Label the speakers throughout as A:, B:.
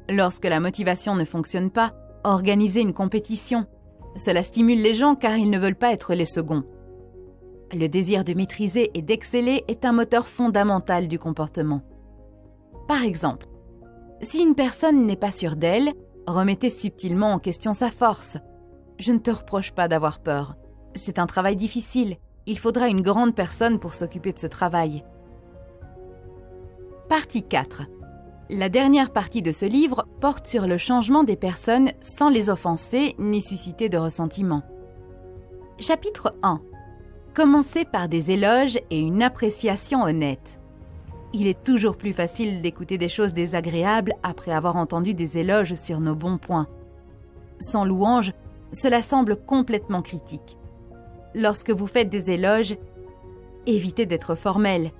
A: Lorsque la motivation ne fonctionne pas, organisez une compétition. Cela stimule les gens car ils ne veulent pas être les seconds. Le désir de maîtriser et d'exceller est un moteur fondamental du comportement. Par exemple, si une personne n'est pas sûre d'elle, remettez subtilement en question sa force. Je ne te reproche pas d'avoir peur. C'est un travail difficile. Il faudra une grande personne pour s'occuper de ce travail. Partie 4. La dernière partie de ce livre porte sur le changement des personnes sans les offenser ni susciter de ressentiment. Chapitre 1. Commencez par des éloges et une appréciation honnête. Il est toujours plus facile d'écouter des choses désagréables après avoir entendu des éloges sur nos bons points. Sans louange, cela semble complètement critique. Lorsque vous faites des éloges, évitez d'être formel.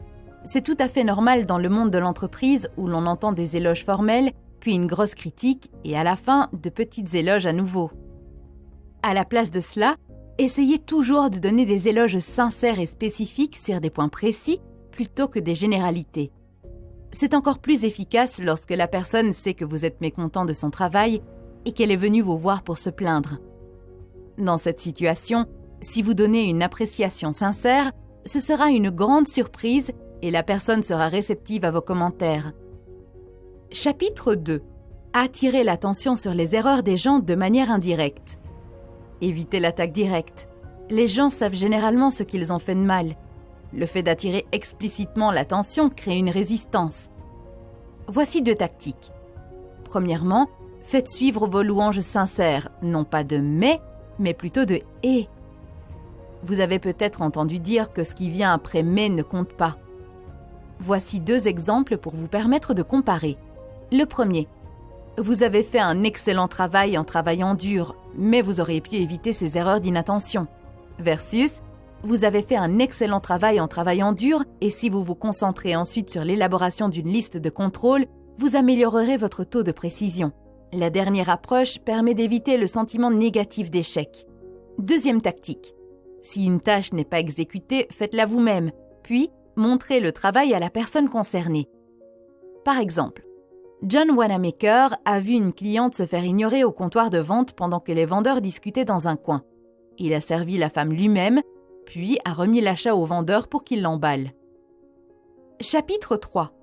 A: C'est tout à fait normal dans le monde de l'entreprise où l'on entend des éloges formels, puis une grosse critique et à la fin, de petites éloges à nouveau. À la place de cela, essayez toujours de donner des éloges sincères et spécifiques sur des points précis plutôt que des généralités. C'est encore plus efficace lorsque la personne sait que vous êtes mécontent de son travail et qu'elle est venue vous voir pour se plaindre. Dans cette situation, si vous donnez une appréciation sincère, ce sera une grande surprise et la personne sera réceptive à vos commentaires. Chapitre 2. Attirez l'attention sur les erreurs des gens de manière indirecte. Évitez l'attaque directe. Les gens savent généralement ce qu'ils ont fait de mal. Le fait d'attirer explicitement l'attention crée une résistance. Voici 2 tactiques. Premièrement, faites suivre vos louanges sincères, non pas de mais plutôt de et. Vous avez peut-être entendu dire que ce qui vient après mais ne compte pas. Voici 2 exemples pour vous permettre de comparer. Le premier. Vous avez fait un excellent travail en travaillant dur, mais vous auriez pu éviter ces erreurs d'inattention. Versus, vous avez fait un excellent travail en travaillant dur et si vous vous concentrez ensuite sur l'élaboration d'une liste de contrôles, vous améliorerez votre taux de précision. La dernière approche permet d'éviter le sentiment négatif d'échec. Deuxième tactique. Si une tâche n'est pas exécutée, faites-la vous-même, puis montrez le travail à la personne concernée. Par exemple, John Wanamaker a vu une cliente se faire ignorer au comptoir de vente pendant que les vendeurs discutaient dans un coin. Il a servi la femme lui-même, puis a remis l'achat au vendeur pour qu'il l'emballe. Chapitre 3.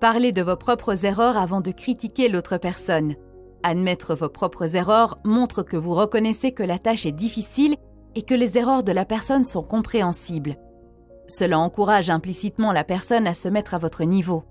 A: Parlez de vos propres erreurs avant de critiquer l'autre personne. Admettre vos propres erreurs montre que vous reconnaissez que la tâche est difficile et que les erreurs de la personne sont compréhensibles. Cela encourage implicitement la personne à se mettre à votre niveau.